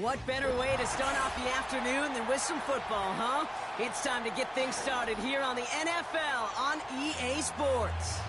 What better way to start off the afternoon than with some football, huh? It's time to get things started here on the NFL on EA Sports.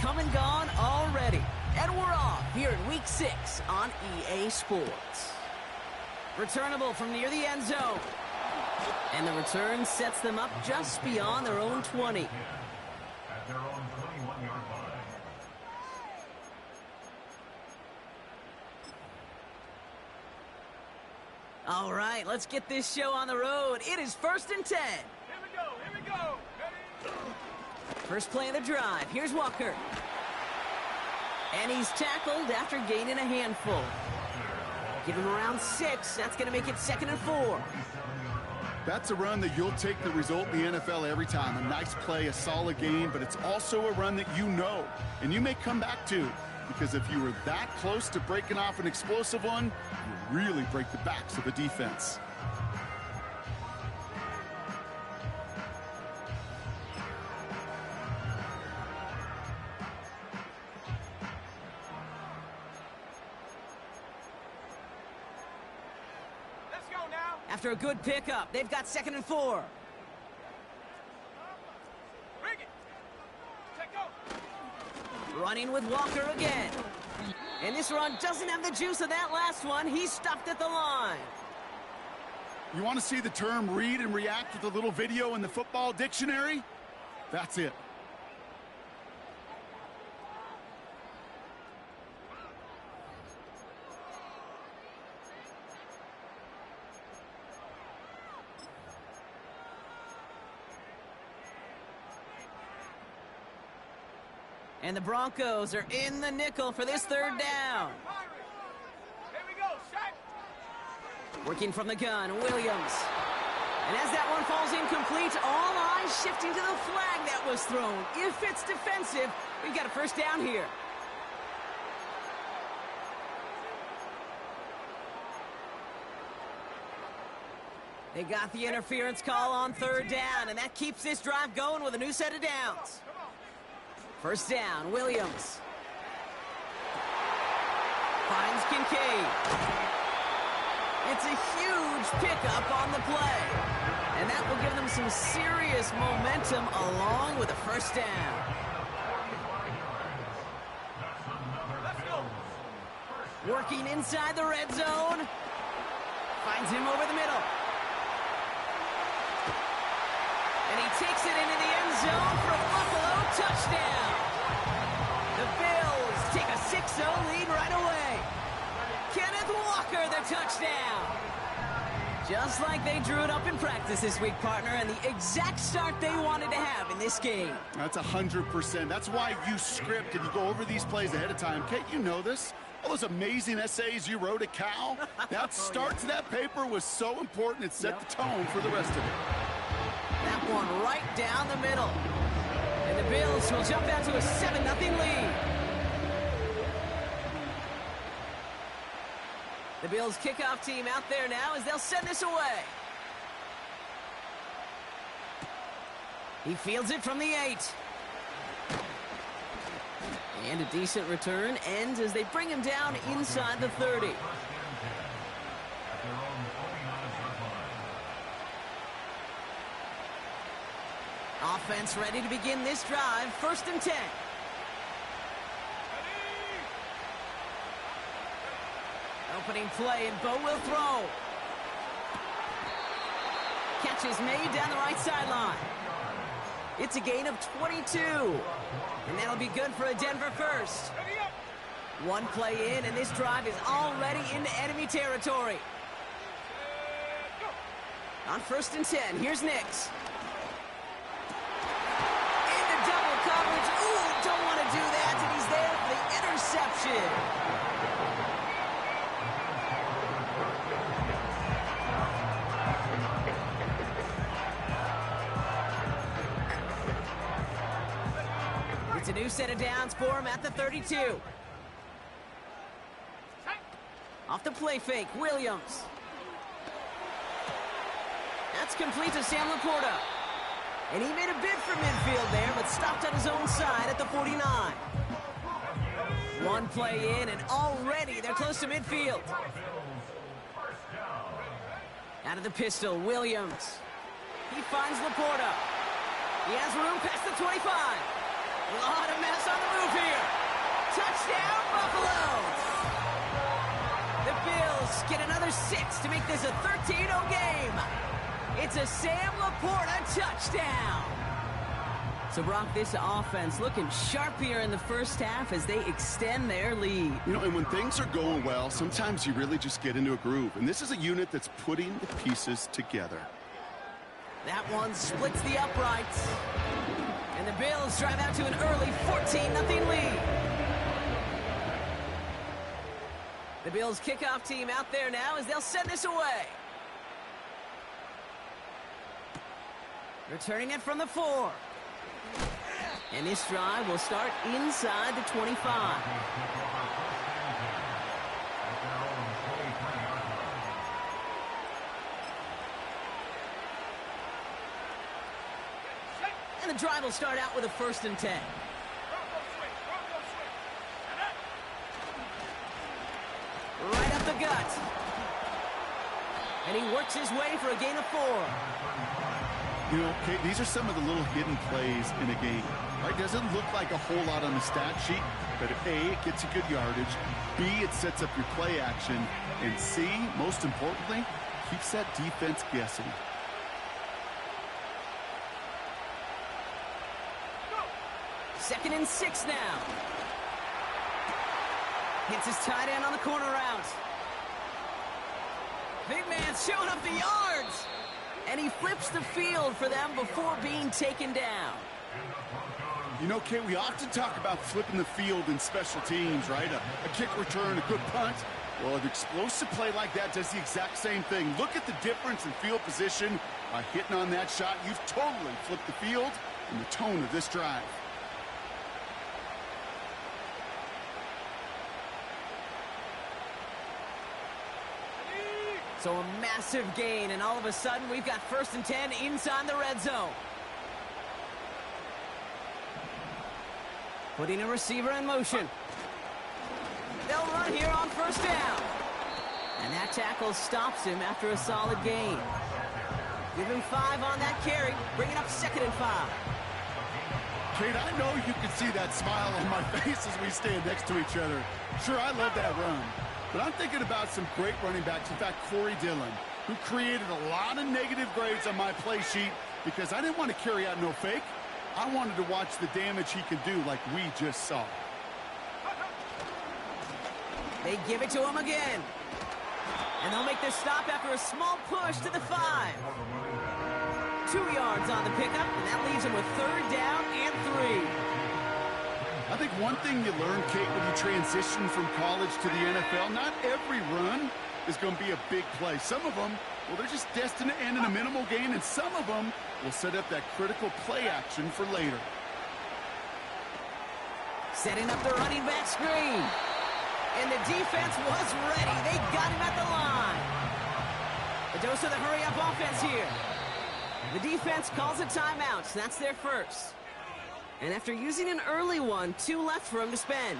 Come and gone already, and we're off here in Week 6 on EA Sports. Returnable from near the end zone, and the return sets them up just beyond their own 20. At their own 21-yard line. All right, let's get this show on the road. It is 1st and 10. Here we go, ready? First play of the drive. Here's Walker. And he's tackled after gaining a handful. Give him around 6. That's going to make it 2nd and 4. That's a run that you'll take the result in the NFL every time. A nice play, a solid game, but it's also a run that you know and you may come back to, because if you were that close to breaking off an explosive one, you really break the backs of a defense. After a good pickup, they've got 2nd and 4. Running with Walker again. And this run doesn't have the juice of that last one. He's stopped at the line. You want to see the term read and react with a little video in the football dictionary? That's it. And the Broncos are in the nickel for this 3rd down. Here we go, shot. Working from the gun, Williams. And as that one falls incomplete, all eyes shifting to the flag that was thrown. If it's defensive, we've got a 1st down here. They got the interference call on 3rd down, and that keeps this drive going with a new set of downs. 1st down, Williams. Finds Kincaid. It's a huge pickup on the play. And that will give them some serious momentum along with a 1st down. Working inside the red zone. Finds him over the middle. And he takes it into the end zone for a Buffalo touchdown. The Bills take a 6-0 lead right away. Kenneth Walker, the touchdown. Just like they drew it up in practice this week, partner, and the exact start they wanted to have in this game. That's 100%. That's why you script and you go over these plays ahead of time. Kate, you know this. All those amazing essays you wrote at Cal, that start to that paper was so important. It set the tone for the rest of it. That one right down the middle. And the Bills will jump out to a 7-0 lead. The Bills kickoff team out there now as they'll send this away. He fields it from the 8. And a decent return ends as they bring him down inside the 30. Offense ready to begin this drive. 1st and 10. Opening play, and Bo will throw. Catch is made down the right sideline. It's a gain of 22. And that'll be good for a Denver 1st. One play in, and this drive is already into enemy territory. On 1st and 10, here's Nix. Coverage. Ooh, don't want to do that, and he's there for the interception. It's a new New set of downs for him at the 32. Off the play fake, Williams. That's complete to Sam Laporta. And he made a bid for midfield there, but stopped on his own side at the 49. One play in, and already they're close to midfield. Out of the pistol, Williams. He finds Laporta. He has room past the 25. A lot of mess on the move here. Touchdown, Buffalo! The Bills get another 6 to make this a 13-0 game. It's a Sam Laporta touchdown. So, Brock, this offense looking sharp here in the first half as they extend their lead. You know, and when things are going well, sometimes you really just get into a groove. And this is a unit that's putting the pieces together. That one splits the uprights. And the Bills drive out to an early 14-0 lead. The Bills kickoff team out there now as they'll send this away. Returning it from the 4. And this drive will start inside the 25. And the drive will start out with a 1st and 10. Right up the gut. And he works his way for a gain of 4. You know, Kate, these are some of the little hidden plays in a game. Right? Doesn't look like a whole lot on the stat sheet, but A, it gets you good yardage. B, it sets up your play action. And C, most importantly, keeps that defense guessing. Second and 6 now. Hits his tight end on the corner route. Big man showing up the yards. And he flips the field for them before being taken down. You know, Kate, we often talk about flipping the field in special teams, right? A kick return, a good punt. Well, an explosive play like that does the exact same thing. Look at the difference in field position. By hitting on that shot, you've totally flipped the field and the tone of this drive. So a massive gain, and all of a sudden, we've got 1st and 10 inside the red zone. Putting a receiver in motion. They'll run here on 1st down. And that tackle stops him after a solid gain. Give him 5 on that carry, bringing up 2nd and 5. Kate, I know you can see that smile on my face as we stand next to each other. Sure, I love that run. But I'm thinking about some great running backs. In fact, Corey Dillon, who created a lot of negative grades on my play sheet because I didn't want to carry out no fake. I wanted to watch the damage he can do like we just saw. They give it to him again. And they'll make this stop after a small push to the 5. 2 yards on the pickup, and that leaves him with 3rd down and 3. I think one thing you learn, Kate, when you transition from college to the NFL, not every run is going to be a big play. Some of them, well, they're just destined to end in a minimal gain, and some of them will set up that critical play action for later. Setting up the running back screen. And the defense was ready. They got him at the line. A dose of the hurry-up offense here. The defense calls a timeout. That's their first. And after using an early one, 2 left for him to spend.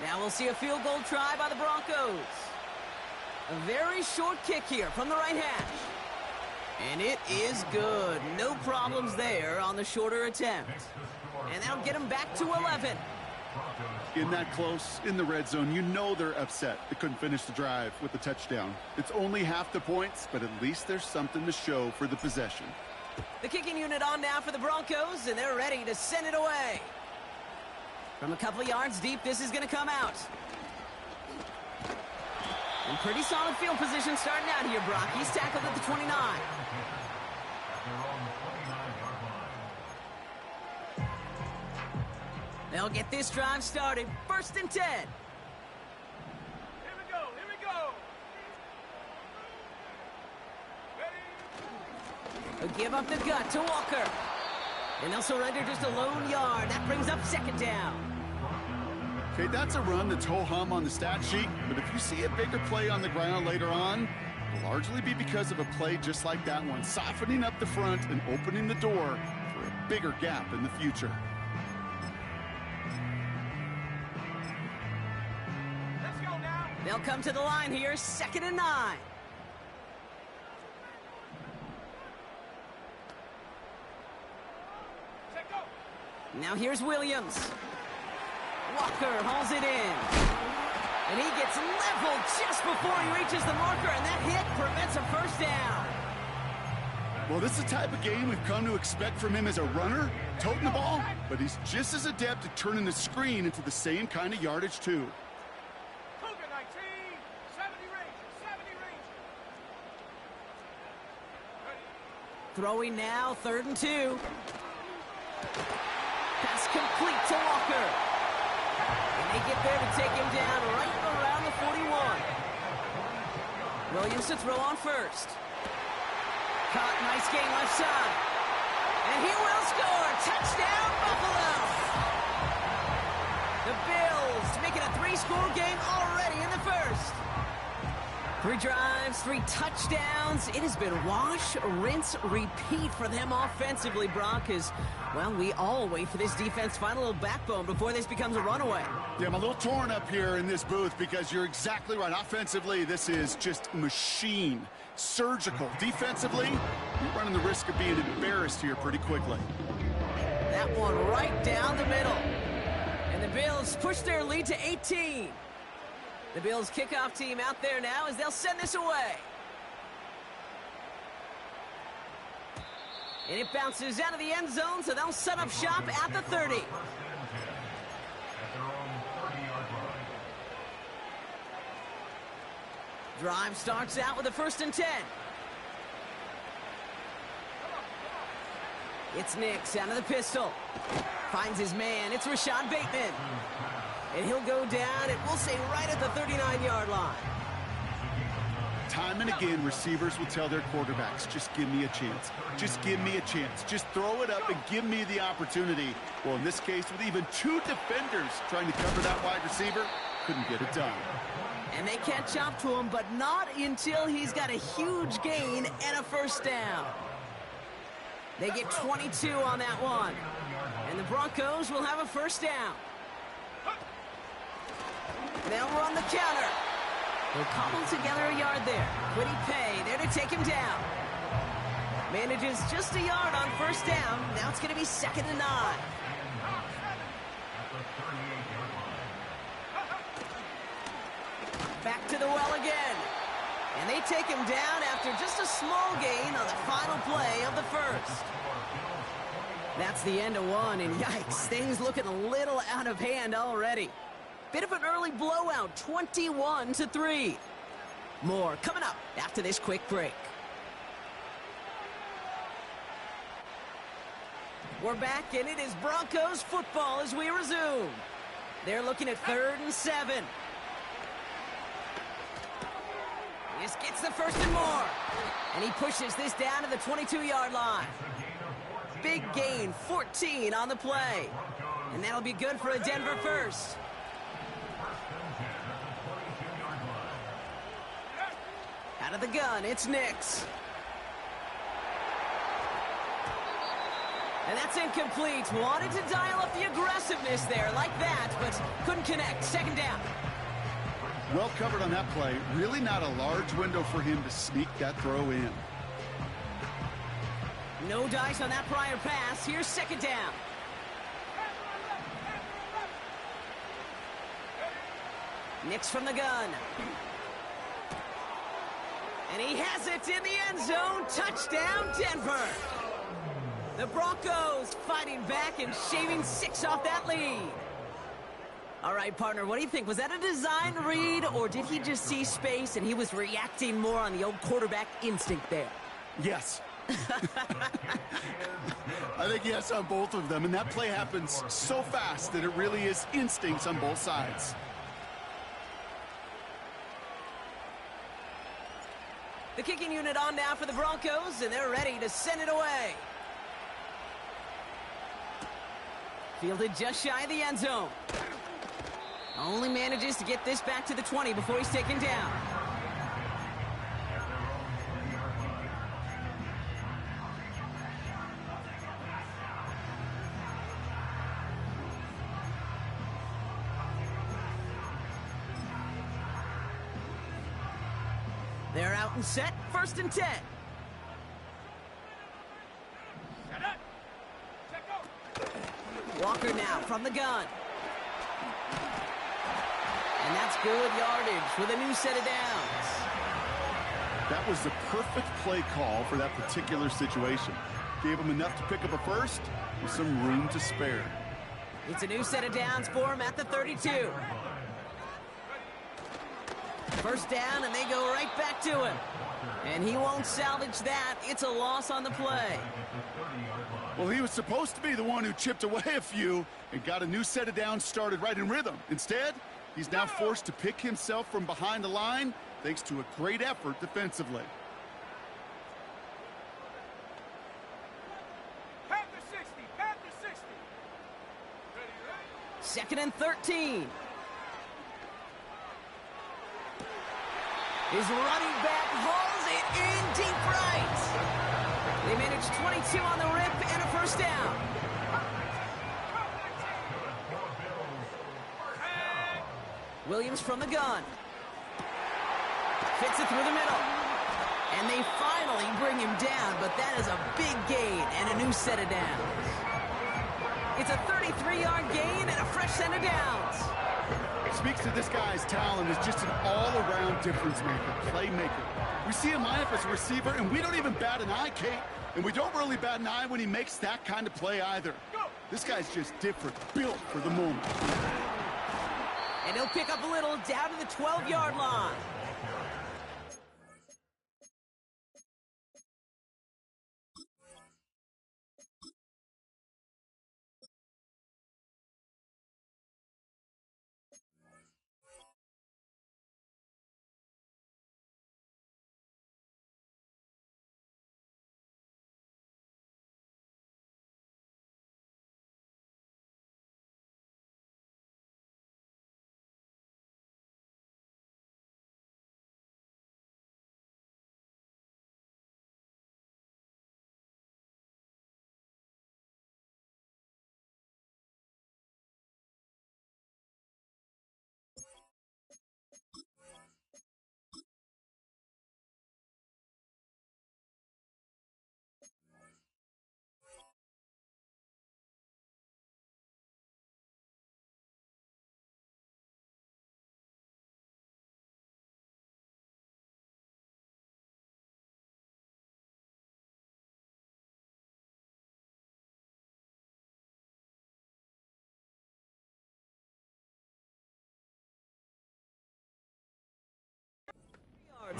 Now we'll see a field goal try by the Broncos. A very short kick here from the right hash. And it is good. No problems there on the shorter attempt. And that'll get him back to 11. In that close, in the red zone, you know they're upset. They couldn't finish the drive with the touchdown. It's only half the points, but at least there's something to show for the possession. The kicking unit on now for the Broncos, and they're ready to send it away. From a couple of yards deep, this is going to come out. And pretty solid field position starting out here, Brock. He's tackled at the 29. They'll get this drive started. 1st and 10. Here we go, here we go. They'll give up the gut to Walker. And they'll surrender just a lone yard. That brings up second down. Okay, that's a run that's ho-hum on the stat sheet, but if you see a bigger play on the ground later on, it'll largely be because of a play just like that one, softening up the front and opening the door for a bigger gap in the future. Let's go now. They'll come to the line here, 2nd and 9. Set go. Now here's Williams. Walker hauls it in. And he gets leveled just before he reaches the marker, and that hit prevents a first down. Well, this is the type of game we've come to expect from him as a runner, toting the ball, but he's just as adept at turning the screen into the same kind of yardage, too. Cougar 19, 70 Rangers, 70 Rangers. Ready. Throwing now, 3rd and 2. Pass complete to Walker. And they get there to take him down right around the 41. Williams to throw on first. Caught, nice gain left side. And he will score. Touchdown, Buffalo. The Bills making a 3-score game already in the first. 3 drives, 3 touchdowns. It has been wash, rinse, repeat for them offensively, Brock, as, well, we all wait for this defense to find a little backbone before this becomes a runaway. Yeah, I'm a little torn up here in this booth because you're exactly right. Offensively, this is just machine. Surgical. Defensively, you're running the risk of being embarrassed here pretty quickly. That one right down the middle. And the Bills push their lead to 18. The Bills kickoff team out there now as they'll send this away. And it bounces out of the end zone, so they'll set up shop at the 30. At their own 30-yard line. Drive starts out with a 1st and 10. It's Nix out of the pistol. Finds his man. It's Rashad Bateman. And he'll go down, and we'll say right at the 39-yard line. Time and again, receivers will tell their quarterbacks, just give me a chance. Just give me a chance. Just throw it up and give me the opportunity. Well, in this case, with even 2 defenders trying to cover that wide receiver, couldn't get it done. And they catch up to him, but not until he's got a huge gain and a first down. They get 22 on that one. And the Broncos will have a first down. They'll run the counter. They'll cobble together a yard there. Quiddy Pay there to take him down. Manages just a yard on first down. Now it's going to be 2nd and 9. Back to the well again. And they take him down after just a small gain on the final play of the first. That's the end of one, and yikes, things looking a little out of hand already. Bit of an early blowout, 21-3. More coming up after this quick break. We're back, and it is Broncos football as we resume. They're looking at 3rd and 7. He just gets the 1st and more. And he pushes this down to the 22-yard line. Big gain, 14 on the play. And that'll be good for a Denver first. Out of the gun, it's Nix. And that's incomplete. Wanted to dial up the aggressiveness there like that, but couldn't connect. 2nd down. Well covered on that play. Really not a large window for him to sneak that throw in. No dice on that prior pass. Here's 2nd down. Nix from the gun. And he has it in the end zone. Touchdown, Denver. The Broncos fighting back and shaving 6 off that lead. All right, partner, what do you think? Was that a design read, or did he just see space and he was reacting more on the old quarterback instinct there? Yes. I think yes on both of them, and that play happens so fast that it really is instincts on both sides. The kicking unit on now for the Broncos, and they're ready to send it away. Fielded just shy of the end zone. Only manages to get this back to the 20 before he's taken down. They're out and set, 1st and 10. Walker now from the gun. And that's good yardage with a new set of downs. That was the perfect play call for that particular situation. Gave him enough to pick up a first with some room to spare. It's a new set of downs for him at the 32. First down, and they go right back to him. And he won't salvage that. It's a loss on the play. Well, he was supposed to be the one who chipped away a few and got a new set of downs started right in rhythm. Instead, he's now forced to pick himself from behind the line thanks to a great effort defensively. Pack the 60, pack the 60. 2nd and 13. His running back hauls it in deep right. They managed 22 on the rip and a first down. Williams from the gun. Fits it through the middle. And they finally bring him down, but that is a big gain and a new set of downs. It's a 33-yard gain and a fresh set of downs. Speaks to this guy's talent as just an all-around difference maker, playmaker. We see him line up as a receiver, and we don't even bat an eye, Kate. And we don't really bat an eye when he makes that kind of play either. This guy's just different, built for the moment. And he'll pick up a little down to the 12-yard line.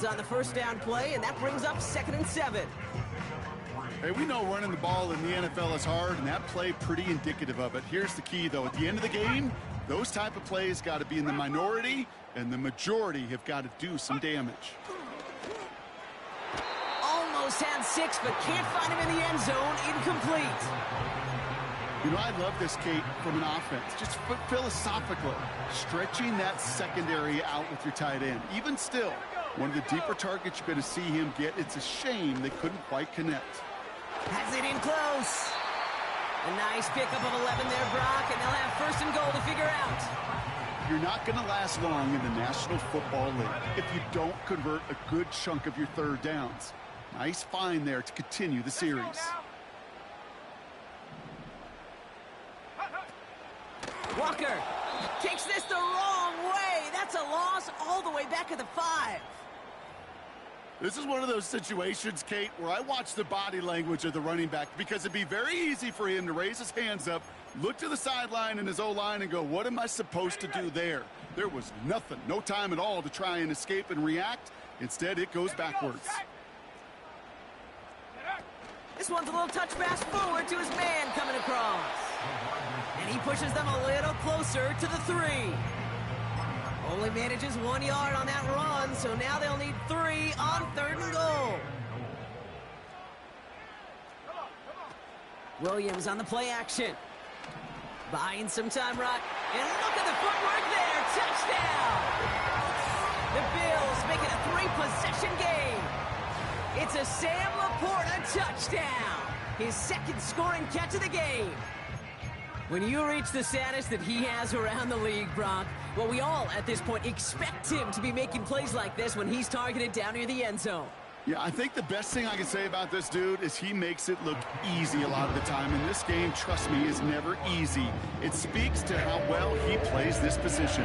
On the first down play, and that brings up 2nd and 7. Hey, we know running the ball in the NFL is hard, and that play pretty indicative of it. Here's the key, though. At the end of the game, those type of plays got to be in the minority, and the majority have got to do some damage. Almost had 6, but can't find him in the end zone. Incomplete. You know, I love this, Kate, from an offense. Just philosophically, stretching that secondary out with your tight end. Even still, one of the deeper targets you're going to see him get. It's a shame they couldn't quite connect. Has it in close. A nice pickup of 11 there, Brock, and they'll have 1st and goal to figure out. You're not going to last long in the National Football League if you don't convert a good chunk of your 3rd downs. Nice find there to continue the series. Walker takes this the wrong way. That's a loss all the way back at the 5. This is one of those situations, Kate, where I watch the body language of the running back because it'd be very easy for him to raise his hands up, look to the sideline in his O-line and go, what am I supposed to do there? There was nothing, no time at all to try and escape and react. Instead, it goes backwards. This one's a little touch pass forward to his man coming across. And he pushes them a little closer to the 3. Only manages 1 yard on that run, so now they'll need 3 on 3rd and goal. Williams on the play action. Buying some time, right? And look at the footwork there. Touchdown! The Bills make it a 3-possession game. It's a Sam Laporta touchdown. His second scoring catch of the game. When you reach the status that he has around the league, Brock, well, we all at this point expect him to be making plays like this when he's targeted down near the end zone. Yeah, I think the best thing I can say about this dude is he makes it look easy a lot of the time. And this game, trust me, is never easy. It speaks to how well he plays this position.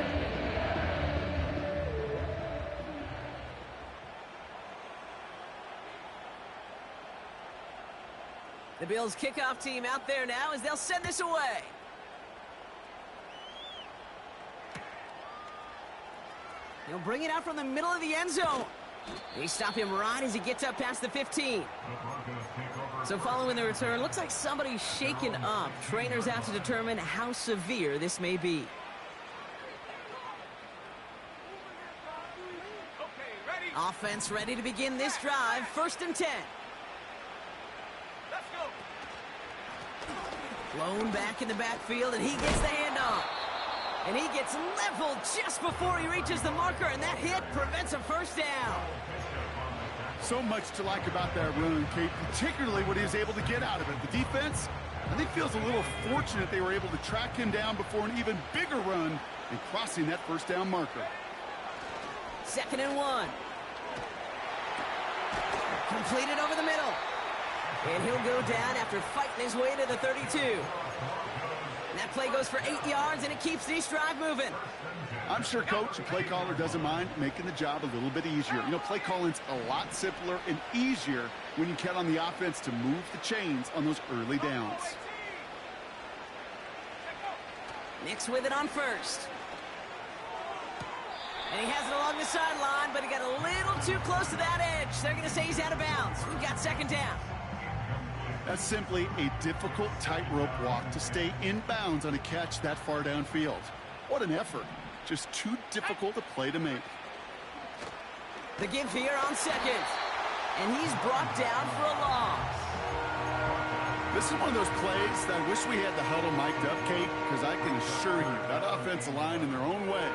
The Bills kickoff team out there now as they'll send this away. He'll bring it out from the middle of the end zone. They stop him right as he gets up past the 15. So following the return, looks like somebody's shaken up. Trainers have to determine how severe this may be. Offense ready to begin this drive. 1st and 10. Let's go. Blown back in the backfield, and he gets the handoff. And he gets leveled just before he reaches the marker, and that hit prevents a first down. So much to like about that run, Kate, particularly what he was able to get out of it. The defense, I think, feels a little fortunate they were able to track him down before an even bigger run and crossing that first down marker. 2nd and 1. Completed over the middle. And he'll go down after fighting his way to the 32. And that play goes for 8 yards, and it keeps this drive moving. I'm sure Coach and play caller doesn't mind making the job a little bit easier. You know, play calling's a lot simpler and easier when you count on the offense to move the chains on those early downs. Nix with it on 1st. And he has it along the sideline, but he got a little too close to that edge. They're going to say he's out of bounds. We've got 2nd down. That's simply a difficult tightrope walk to stay in bounds on a catch that far downfield. What an effort. Just too difficult a play to make. The give here on 2nd. And he's brought down for a loss. This is one of those plays that I wish we had the huddle mic'd up, Kate, because I can assure you that offensive line in their own way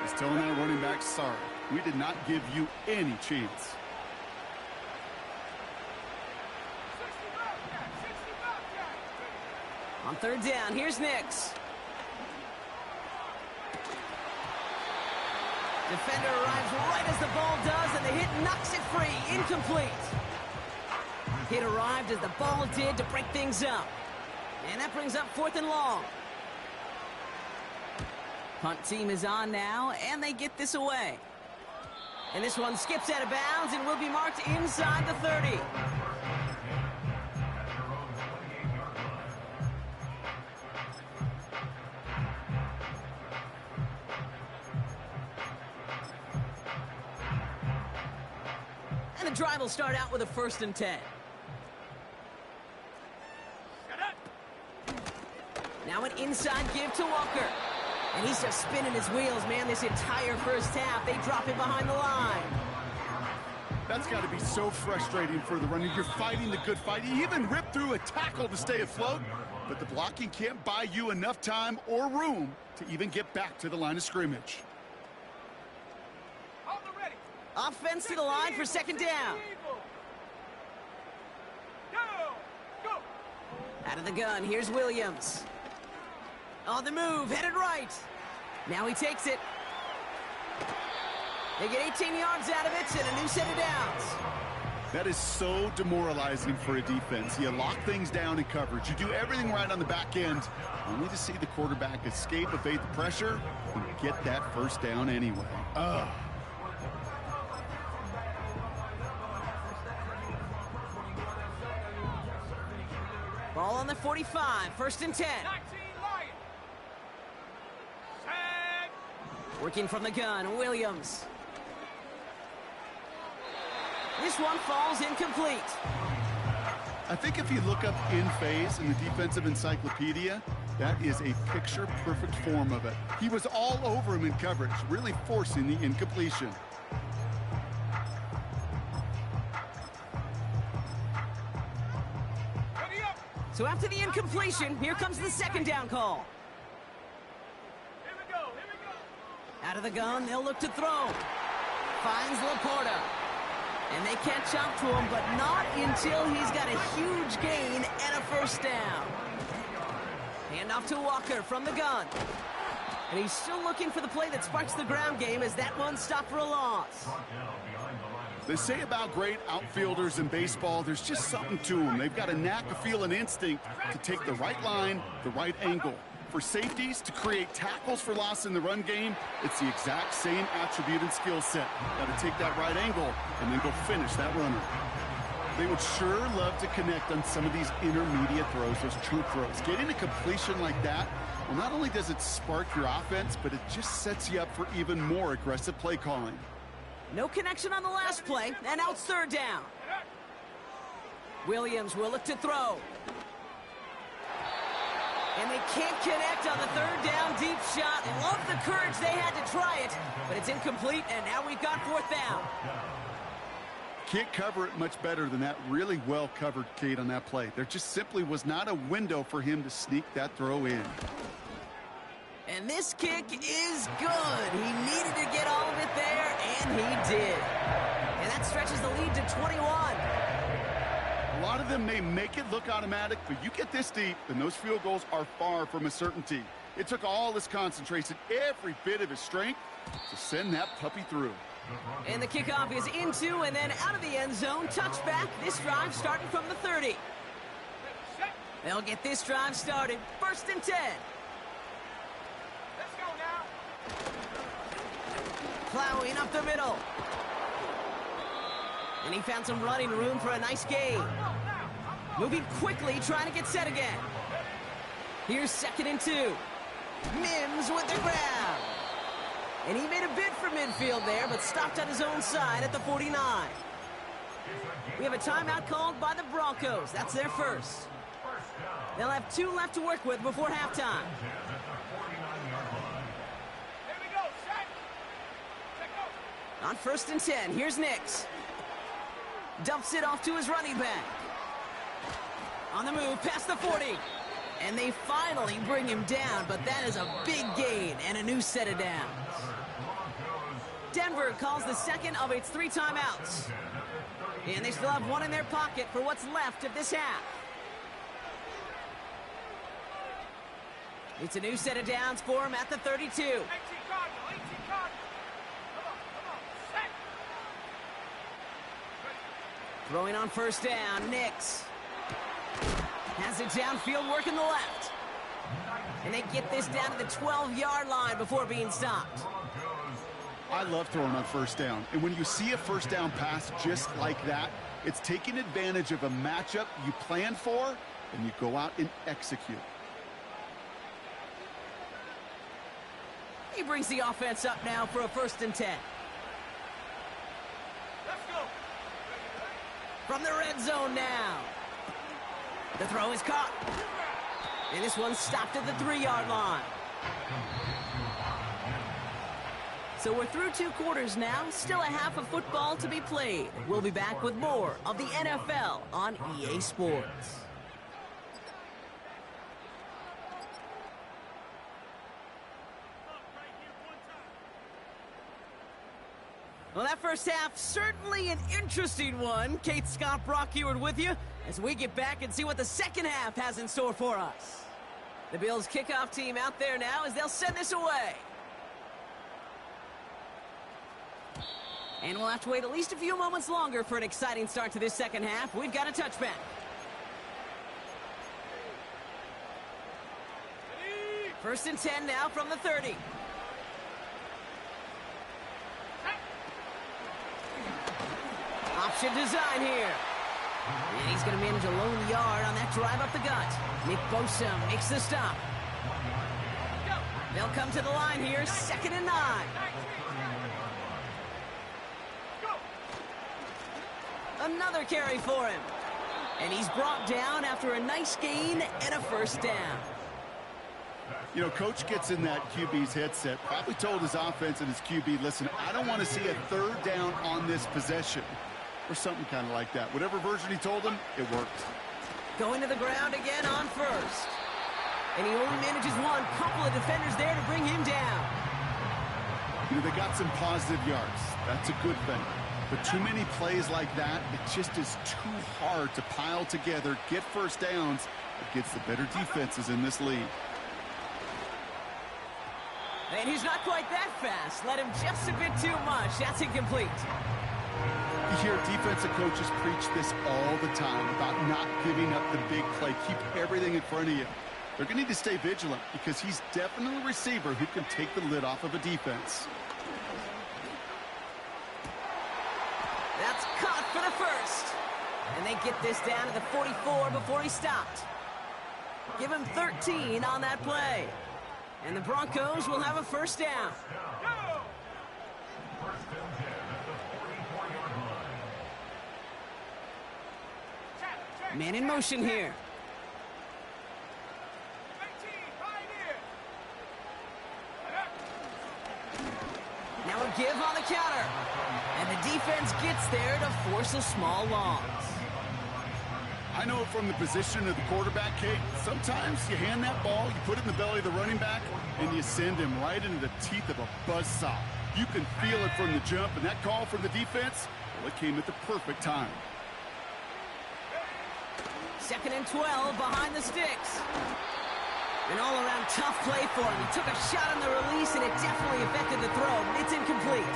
is telling that running back, sorry, we did not give you any chance. On 3rd down, here's Nix. Defender arrives right as the ball does, and the hit knocks it free. Incomplete. Hit arrived as the ball did to break things up. And that brings up 4th and long. Punt team is on now, and they get this away. And this one skips out of bounds and will be marked inside the 30. And the drive will start out with a 1st and 10. Now an inside give to Walker. And he's just spinning his wheels, man, this entire first half. They drop him behind the line. That's got to be so frustrating for the runner. You're fighting the good fight. You even rip through a tackle to stay afloat, but the blocking can't buy you enough time or room to even get back to the line of scrimmage. Offense to the line for 2nd down. Out of the gun, here's Williams. On the move, headed right. Now he takes it. They get 18 yards out of it and a new set of downs. That is so demoralizing for a defense. You lock things down in coverage. You do everything right on the back end, only to see the quarterback escape, evade the pressure, and get that first down anyway. Ugh. Ball on the 45, 1st and 10. Working from the gun, Williams. This one falls incomplete. I think if you look up in phase in the defensive encyclopedia, that is a picture-perfect form of it. He was all over him in coverage, really forcing the incompletion. So after the incompletion, here comes the second down call. Here we go, here we go. Out of the gun, they'll look to throw. Finds Laporta. And they catch up to him, but not until he's got a huge gain and a first down. Hand off to Walker from the gun. And he's still looking for the play that sparks the ground game as that one stopped for a loss. They say about great outfielders in baseball, there's just something to them. They've got a knack, a feel, and instinct to take the right line, the right angle. For safeties to create tackles for loss in the run game, it's the exact same attribute and skill set. Got to take that right angle and then go finish that runner. They would sure love to connect on some of these intermediate throws, those true throws. Getting a completion like that, well, not only does it spark your offense, but it just sets you up for even more aggressive play calling. No connection on the last play, and out third down. Williams will look to throw. And they can't connect on the third down deep shot. Love the courage they had to try it, but it's incomplete, and now we've got fourth down. Can't cover it much better than that really well covered Kate on that play. There just simply was not a window for him to sneak that throw in. And this kick is good. He needed to get all of it there, and he did. And that stretches the lead to 21. A lot of them may make it look automatic, but you get this deep, and those field goals are far from a certainty. It took all his concentration, every bit of his strength, to send that puppy through. And the kickoff is into and then out of the end zone. Touchback. This drive starting from the 30. They'll get this drive started. 1st and 10. Let's go now. Plowing up the middle. And he found some running room for a nice gain. Moving quickly, trying to get set again. Here's 2nd and 2. Mims with the grab. And he made a bid for midfield there, but stopped on his own side at the 49. We have a timeout called by the Broncos. That's their first. They'll have 2 left to work with before halftime. Here we go, set. Go. On 1st and 10, here's Nix. Dumps it off to his running back. On the move, past the 40. And they finally bring him down, but that is a big gain and a new set of downs. Denver calls the second of its 3 timeouts. And they still have 1 in their pocket for what's left of this half. It's a new set of downs for him at the 32. 18 Cardinal, 18 Cardinal. Come on, set. Throwing on 1st down, Nix. Has it downfield, working the left. And they get this down to the 12-yard line before being stopped. I love throwing on 1st down. And when you see a 1st down pass just like that, it's taking advantage of a matchup you planned for, and you go out and execute. He brings the offense up now for a 1st and 10. Let's go. From the red zone now. The throw is caught. And this one stopped at the 3-yard line. So we're through 2 quarters now. Still a half of football to be played. We'll be back with more of the NFL on EA Sports. Well, that first half, certainly an interesting one. Kate Scott, Brock Eward with you as we get back and see what the second half has in store for us. The Bills kickoff team out there now as they'll send this away. And we'll have to wait at least a few moments longer for an exciting start to this second half. We've got a touchback. First and 10 now from the 30. Option design here. And he's going to manage a lone yard on that drive up the gut. Nick Bosa makes the stop. They'll come to the line here, 2nd and 9. Another carry for him. And he's brought down after a nice gain and a 1st down. You know, Coach gets in that QB's headset, probably told his offense and his QB, listen, I don't want to see a 3rd down on this possession. Or something kind of like that. Whatever version he told him, it worked. Going to the ground again on first. And he only manages one. Couple of defenders there to bring him down. You know, they got some positive yards. That's a good thing. But too many plays like that, it just is too hard to pile together, get first downs against the better defenses in this league. And he's not quite that fast. Let him just a bit too much. That's incomplete. You hear defensive coaches preach this all the time about not giving up the big play. Keep everything in front of you. They're going to need to stay vigilant because he's definitely a receiver who can take the lid off of a defense. That's caught for the first. And they get this down to the 44 before he stopped. Give him 13 on that play. And the Broncos will have a first down. Man in motion here. Now a give on the counter. And the defense gets there to force a small loss. I know from the position of the quarterback, Kate, sometimes you hand that ball, you put it in the belly of the running back, and you send him right into the teeth of a buzzsaw. You can feel it from the jump, and that call from the defense, well, it came at the perfect time. 2nd and 12 behind the sticks. An all-around tough play for him. He took a shot on the release, and it definitely affected the throw. It's incomplete.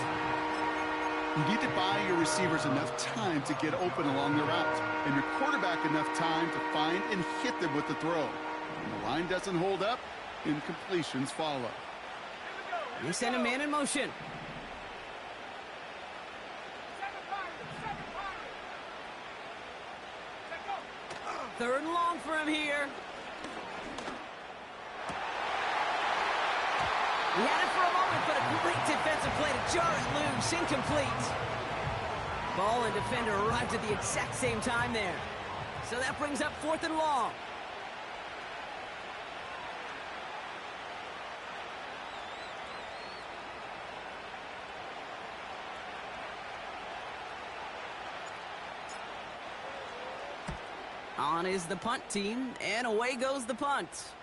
You need to buy your receivers enough time to get open along the route, and your quarterback enough time to find and hit them with the throw. When the line doesn't hold up, incompletions follow. They send a man in motion. Third and long for him here. He had it for a moment, but a great defensive play to jar it loose. Incomplete. Ball and defender arrived at the exact same time there. So that brings up 4th and long. On is the punt team, and away goes the punt.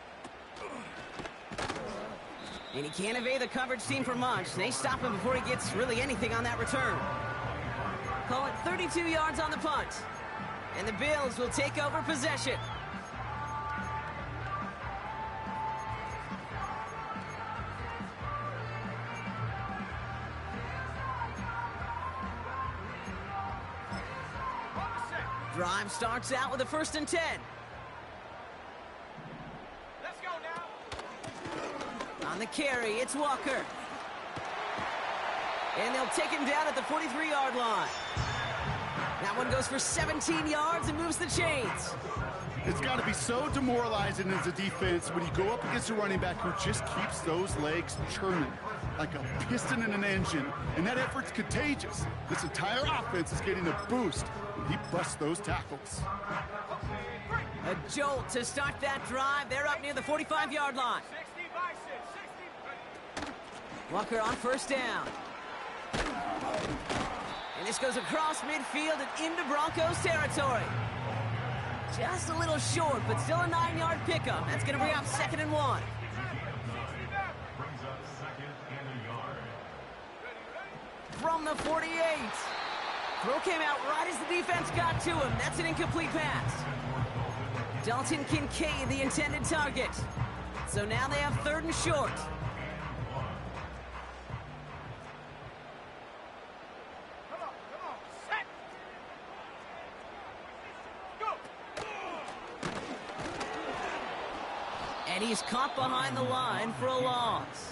And he can't evade the coverage team for much. They stop him before he gets really anything on that return. Call it 32 yards on the punt. And the Bills will take over possession. Drive starts out with a 1st and 10. Let's go now. On the carry, it's Walker. And they'll take him down at the 43-yard line. That one goes for 17 yards and moves the chains. It's got to be so demoralizing as a defense when you go up against a running back who just keeps those legs churning like a piston in an engine, and that effort's contagious. This entire offense is getting a boost when he busts those tackles. A jolt to start that drive. They're up near the 45-yard line. 60 by 6, 60. Walker on 1st down. And this goes across midfield and into Broncos territory. Just a little short, but still a 9-yard pickup. That's going to bring up 2nd and 1. From the 48. Throw came out right as the defense got to him. That's an incomplete pass. Dalton Kincaid, the intended target. So now they have 3rd and short. Set. Go. And he's caught behind the line for a loss.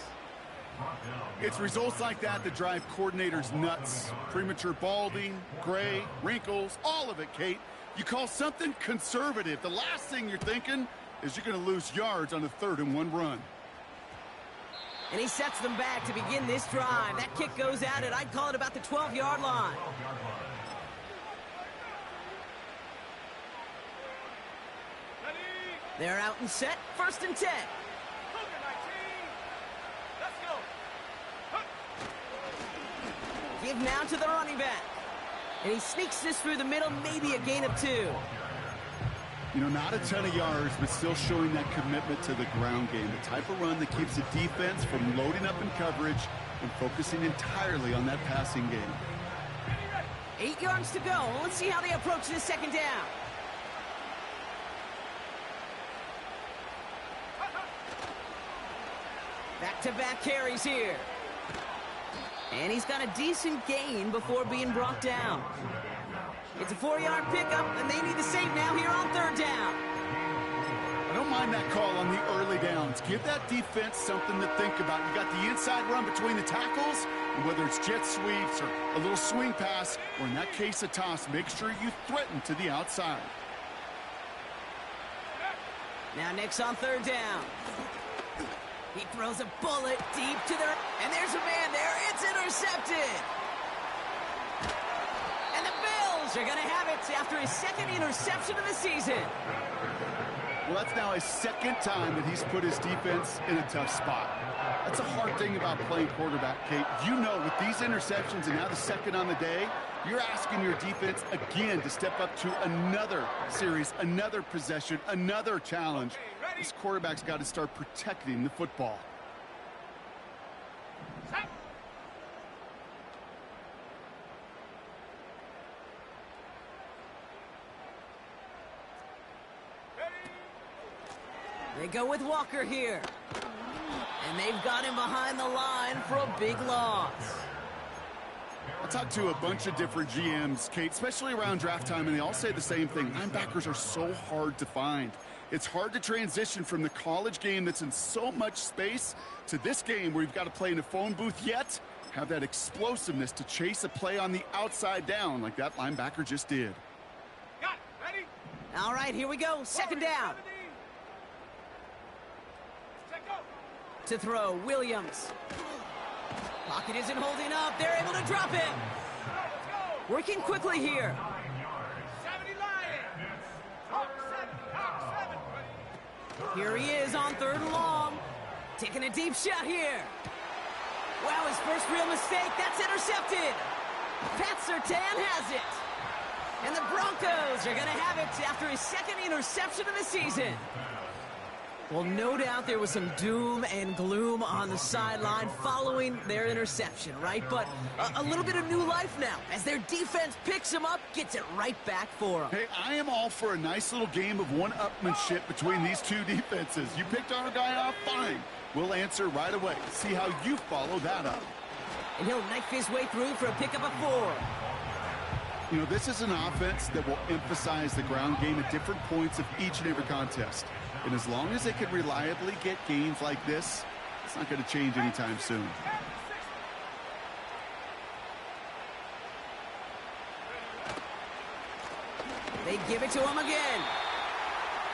It's results like that that drive coordinators nuts. Premature balding, gray, wrinkles, all of it, Kate. You call something conservative. The last thing you're thinking is you're going to lose yards on a 3rd and 1 run. And he sets them back to begin this drive. That kick goes out at, I'd call it about the 12-yard line. They're out and set. 1st and 10. Give now to the running back. And he sneaks this through the middle, maybe a gain of 2. You know, not a ton of yards, but still showing that commitment to the ground game. The type of run that keeps the defense from loading up in coverage and focusing entirely on that passing game. 8 yards to go. Let's see how they approach this second down. Back-to-back carries here. And he's got a decent gain before being brought down. It's a 4-yard pickup, and they need the same now here on third down. I don't mind that call on the early downs. Give that defense something to think about. You got the inside run between the tackles, and whether it's jet sweeps or a little swing pass, or in that case a toss, make sure you threaten to the outside. Now Nick's on third down. He throws a bullet deep to their... And there's a man there. It's intercepted. And the Bills are going to have it after his second interception of the season. Well, that's now his second time that he's put his defense in a tough spot. That's a hard thing about playing quarterback, Kate. You know, with these interceptions and now the second on the day, you're asking your defense again to step up to another series, another possession, another challenge. This quarterback's got to start protecting the football. They go with Walker here. And they've got him behind the line for a big loss. I talked to a bunch of different GMs, Kate, especially around draft time, and they all say the same thing. Linebackers are so hard to find. It's hard to transition from the college game that's in so much space to this game where you've got to play in a phone booth, yet have that explosiveness to chase a play on the outside down like that linebacker just did. Got it. Ready? All right, here we go. Second down. To throw, Williams. Pocket isn't holding up. They're able to drop him. Working quickly here. 70 Lions. Top 7. Here he is on third and long. Taking a deep shot here. Wow, his first real mistake. That's intercepted. Pat Surtain has it. And the Broncos are going to have it after his second interception of the season. Well, no doubt there was some doom and gloom on the sideline following their interception, right? But a little bit of new life now as their defense picks him up, gets it right back for them. Hey, I am all for a nice little game of one-upmanship between these two defenses. You picked our guy off, fine. We'll answer right away. See how you follow that up. And he'll knife his way through for a pickup of 4. You know, this is an offense that will emphasize the ground game at different points of each and every contest. And as long as they can reliably get gains like this, it's not going to change anytime soon. They give it to him again.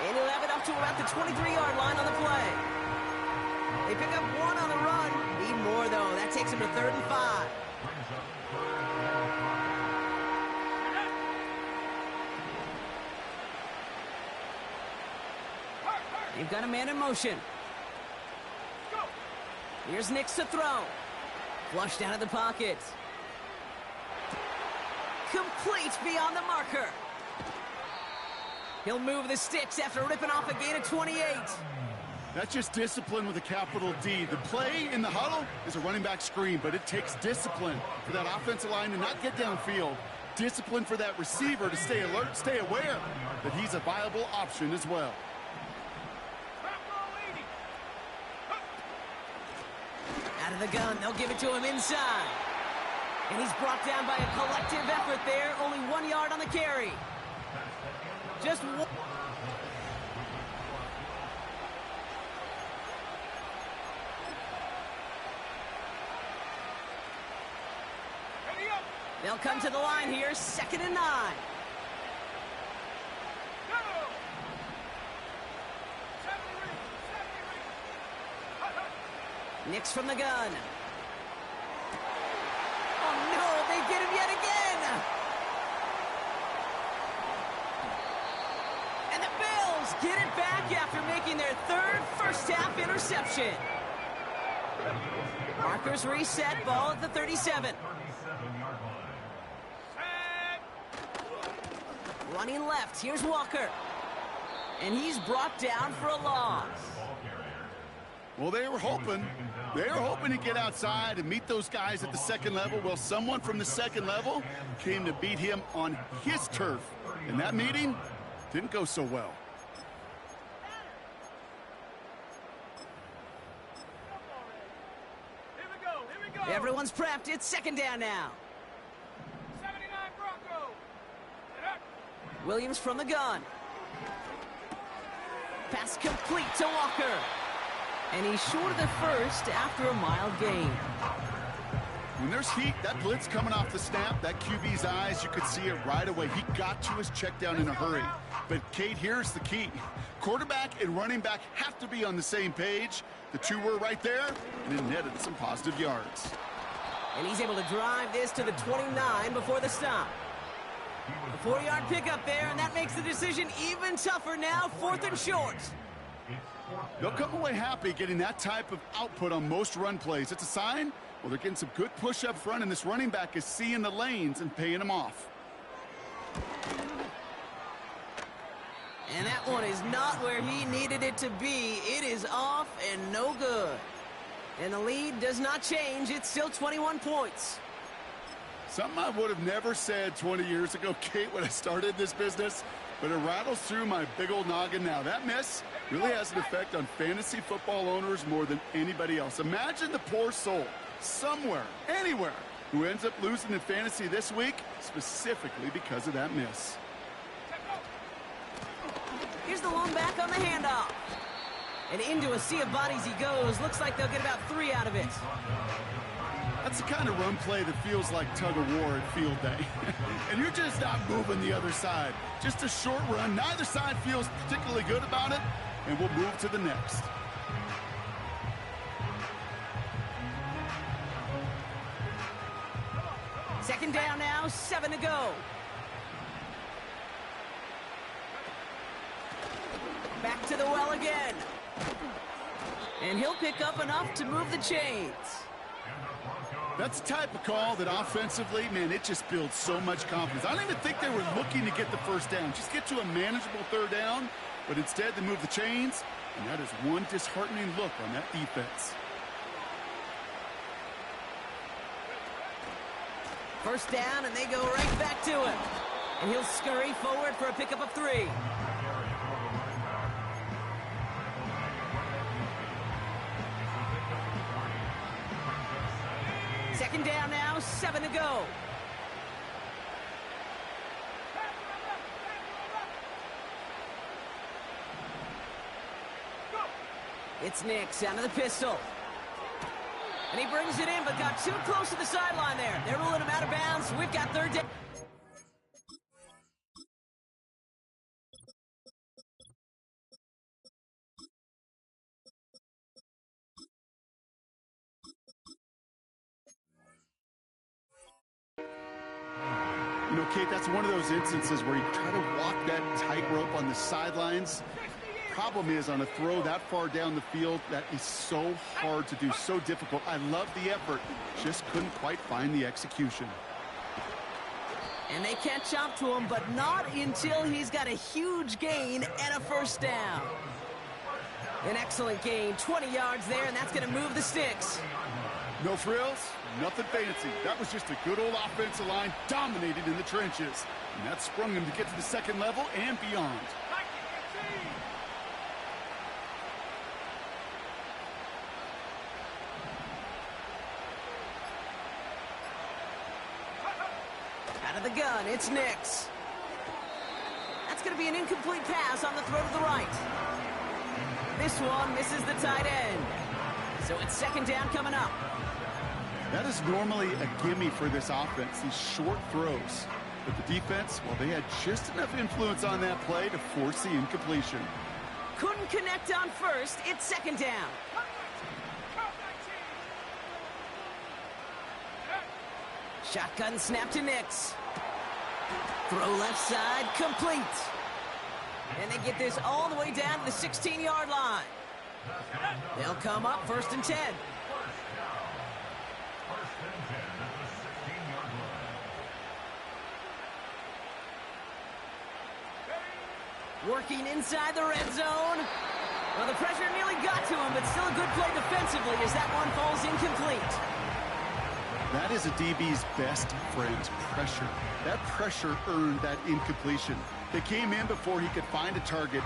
And he'll have it up to about the 23-yard line on the play. They pick up 1 on the run. Need more, though. That takes him to 3rd and 5. They've got a man in motion. Here's Nix to throw. Flushed out of the pocket. Complete beyond the marker. He'll move the sticks after ripping off a gain of 28. That's just discipline with a capital D. The play in the huddle is a running back screen, but it takes discipline for that offensive line to not get downfield. Discipline for that receiver to stay alert, stay aware that he's a viable option as well. Out of the gun, they'll give it to him inside. And he's brought down by a collective effort there. Only 1 yard on the carry. Just one. They'll come to the line here, 2nd and 9. Nix from the gun. Oh, no, they get him yet again. And the Bills get it back after making their 3rd first-half interception. Markers reset, ball at the 37. Running left, here's Walker. And he's brought down for a loss. Well, they were hoping to get outside and meet those guys at the second level. Well, someone from the second level came to beat him on his turf. And that meeting didn't go so well. Here we go. Everyone's prepped. It's second down now. 79 Bronco. Get up. Williams from the gun. Pass complete to Walker. And he's short of the first after a mild gain. When there's heat, that blitz coming off the snap, that QB's eyes, you could see it right away. He got to his check down in a hurry. But, Kate, here's the key. Quarterback and running back have to be on the same page. The two were right there, and it netted some positive yards. And he's able to drive this to the 29 before the stop. A 4-yard pickup there, and that makes the decision even tougher now, 4th and short. They'll come away happy getting that type of output on most run plays. It's a sign, well, they're getting some good push up front, and this running back is seeing the lanes and paying them off. And that one is not where he needed it to be. It is off and no good. And the lead does not change. It's still 21 points. Something I would have never said 20 years ago, Kate, when I started this business, but it rattles through my big old noggin now. That miss really has an effect on fantasy football owners more than anybody else. Imagine the poor soul somewhere, anywhere, who ends up losing in fantasy this week, specifically because of that miss. Here's the lone back on the handoff. And into a sea of bodies he goes. Looks like they'll get about 3 out of it. That's the kind of run play that feels like tug-of-war at field day. And you're just not moving the other side. Just a short run. Neither side feels particularly good about it, and we'll move to the next. Second down now, 7 to go. Back to the well again. And he'll pick up enough to move the chains. That's the type of call that offensively, man, it just builds so much confidence. I don't even think they were looking to get the first down. Just get to a manageable third down, but instead they move the chains, and that is one disheartening look on that defense. First down, and they go right back to him. And he'll scurry forward for a pickup of 3. Second down now, 7 to go. It's Nix out of the pistol. And he brings it in, but got too close to the sideline there. They're ruling him out of bounds. We've got third down. You know, Kate, that's one of those instances where you try to walk that tightrope on the sidelines. Problem is, on a throw that far down the field, that is so hard to do, so difficult. I love the effort, just couldn't quite find the execution. And they catch up to him, but not until he's got a huge gain and a first down. An excellent gain, 20 yards there, and that's going to move the sticks. No frills, nothing fancy. That was just a good old offensive line dominated in the trenches. And that sprung him to get to the second level and beyond. Out of the gun, it's Nix. That's going to be an incomplete pass on the throw to the right. This one misses the tight end. So it's second down coming up. That is normally a gimme for this offense, these short throws. But the defense, well, they had just enough influence on that play to force the incompletion. Couldn't connect on first. It's second down. Shotgun snap to Nix. Throw left side, complete. And they get this all the way down to the 16-yard line. They'll come up first and 10. Working inside the red zone. Well, the pressure nearly got to him, but still a good play defensively as that one falls incomplete. That is a DB's best friend, pressure. That pressure earned that incompletion. They came in before he could find a target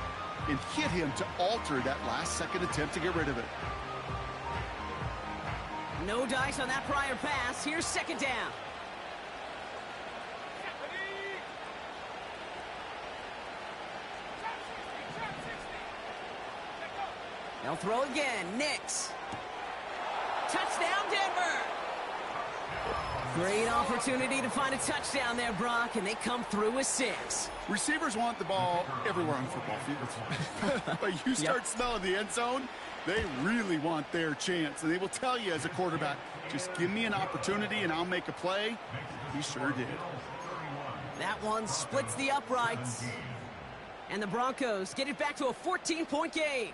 and hit him to alter that last-second attempt to get rid of it. No dice on that prior pass. Here's second down. They'll throw again. Nix. Touchdown, Denver. Great opportunity to find a touchdown there, Brock, and they come through with 6. Receivers want the ball everywhere on football fields. But you start smelling the end zone, they really want their chance. And they will tell you as a quarterback, just give me an opportunity and I'll make a play. He sure did. That one splits the uprights. And the Broncos get it back to a 14-point game.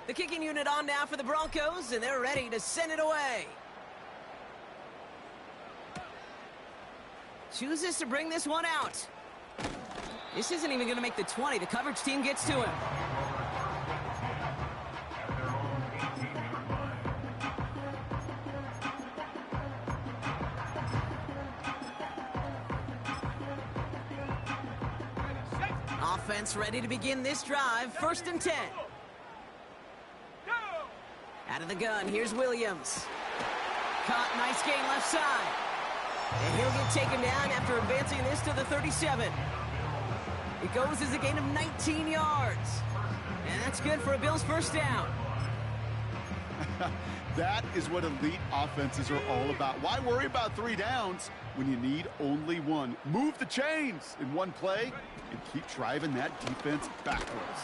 The kicking unit on now for the Broncos, and they're ready to send it away. Chooses to bring this one out. This isn't even going to make the 20. The coverage team gets to him. Offense ready to begin this drive. 1st and 10. Out of the gun, here's Williams. Caught, nice gain left side. And he'll get taken down after advancing this to the 37. It goes as a gain of 19 yards. And that's good for a Bills first down. That is what elite offenses are all about. Why worry about 3 downs when you need only 1? Move the chains in one play and keep driving that defense backwards.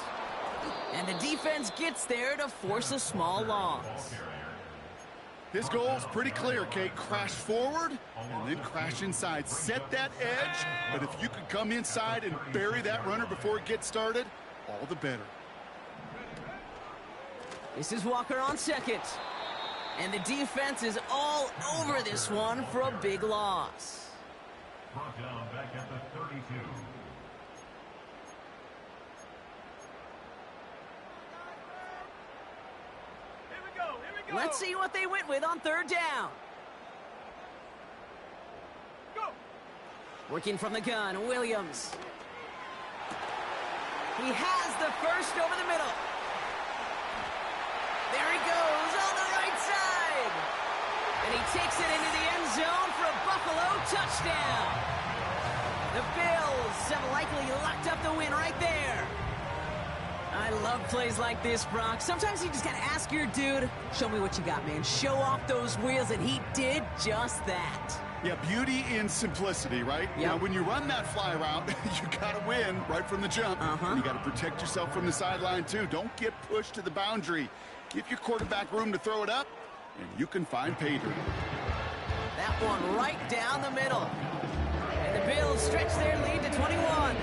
And the defense gets there to force a small loss. His goal is pretty clear, Kate. Crash forward and then crash inside. Set that edge, but if you can come inside and bury that runner before it gets started, all the better. This is Walker on second. And the defense is all over this one for a big loss. Brought down back at the 32. Let's see what they went with on 3rd down. Go. Working from the gun, Williams. He has the first over the middle. There he goes on the right side. And he takes it into the end zone for a Buffalo touchdown. The Bills have likely locked up the win right there. I love plays like this, Brock. Sometimes you just got to ask your dude, show me what you got, man. Show off those wheels, and he did just that. Yeah, beauty in simplicity, right? Yep. Now, when you run that fly route, you got to win right from the jump. And you got to protect yourself from the sideline, too. Don't get pushed to the boundary. Give your quarterback room to throw it up, and you can find pay dirt. That one right down the middle. And the Bills stretch their lead to 21.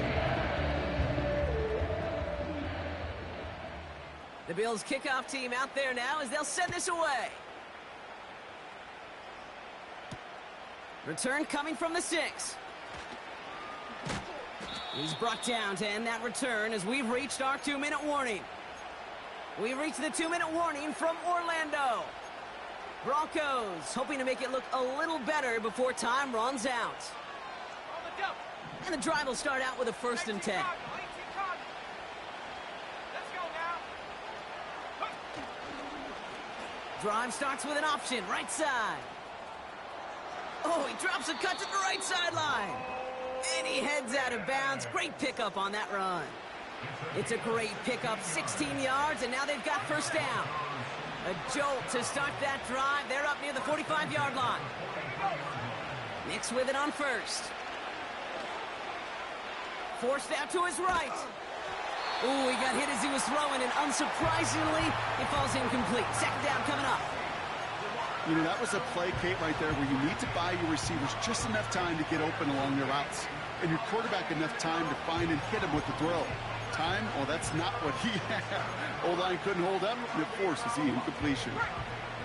The Bills kickoff team out there now as they'll send this away. Return coming from the 6. He's brought down to end that return as we've reached our 2-minute warning. We've reached the 2-minute warning from Orlando. Broncos hoping to make it look a little better before time runs out. And the drive will start out with a 1st and 10. Drive starts with an option, right side. Oh, he drops a cut to the right sideline. And he heads out of bounds. Great pickup on that run. It's a great pickup, 16 yards, and now they've got first down. A jolt to start that drive. They're up near the 45-yard line. Nix with it on 1st. Forced out to his right. Ooh, he got hit as he was throwing, and unsurprisingly, it falls incomplete. 2nd down coming up. You know, that was a play, Kate, right there where you need to buy your receivers just enough time to get open along their routes. and your quarterback enough time to find and hit him with the throw. Time, well, that's not what he had. O-line couldn't hold up, and it forces the incompletion.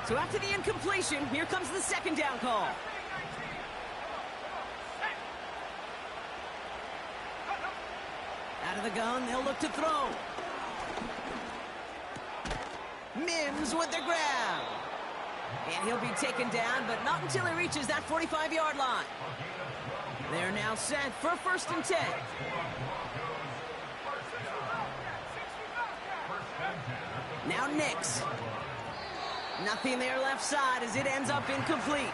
So after the incompletion, here comes the second down call. Out of the gun, they'll look to throw. Mims with the grab. And he'll be taken down, but not until he reaches that 45-yard line. They're now set for 1st and 10. Now Nix. Nothing there left side as it ends up incomplete.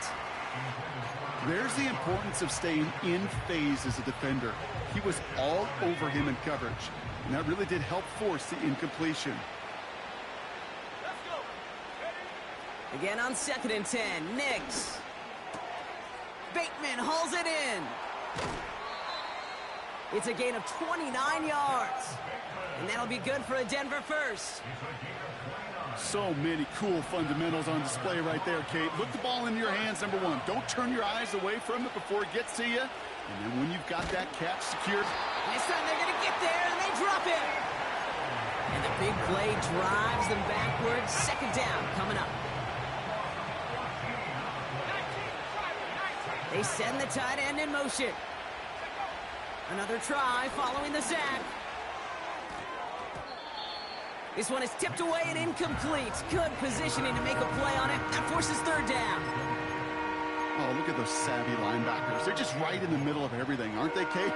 There's the importance of staying in phase as a defender. He was all over him in coverage, and that really did help force the incompletion. Again on 2nd and 10, Nix. Bateman hauls it in. It's a gain of 29 yards. And that'll be good for a Denver first. So many cool fundamentals on display right there, Kate. Look the ball into your hands, number one. Don't turn your eyes away from it before it gets to you. And then when you've got that catch secured. This time they're going to get there, and they drop it. And the big play drives them backwards. 2nd down coming up. They send the tight end in motion. Another try following the sack. This one is tipped away and incomplete. Good positioning to make a play on it. That forces 3rd down. Oh, look at those savvy linebackers. They're just right in the middle of everything, aren't they, Kate?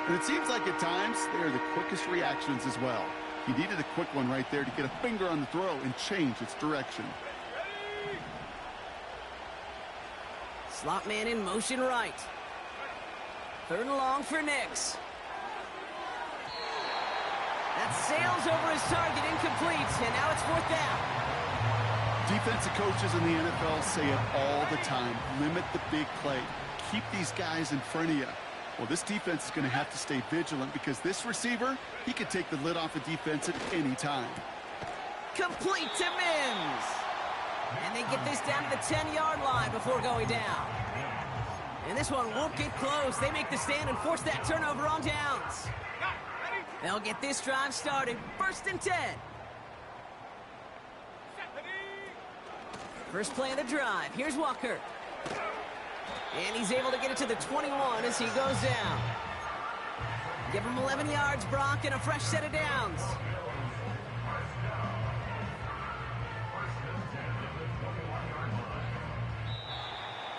And it seems like at times they are the quickest reactions as well. He needed a quick one right there to get a finger on the throw and change its direction. Slot man in motion right. 3rd and long for Nix. That sails over his target, incomplete, and now it's 4th down. Defensive coaches in the NFL say it all the time. Limit the big play. Keep these guys in front of you. Well, this defense is going to have to stay vigilant because this receiver, he could take the lid off a defense at any time. Complete to Mims. And they get this down to the 10-yard line before going down. And this one won't get close. They make the stand and force that turnover on downs. They'll get this drive started. 1st and 10. First play of the drive. Here's Walker. And he's able to get it to the 21 as he goes down. Give him 11 yards, Brock, and a fresh set of downs.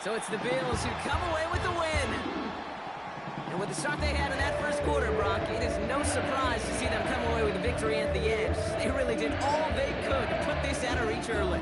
So it's the Bills who come away with the win. And with the start they had in that first quarter, Brock, it is no surprise to see them come away with a victory at the end. They really did all they could to put this out of reach early.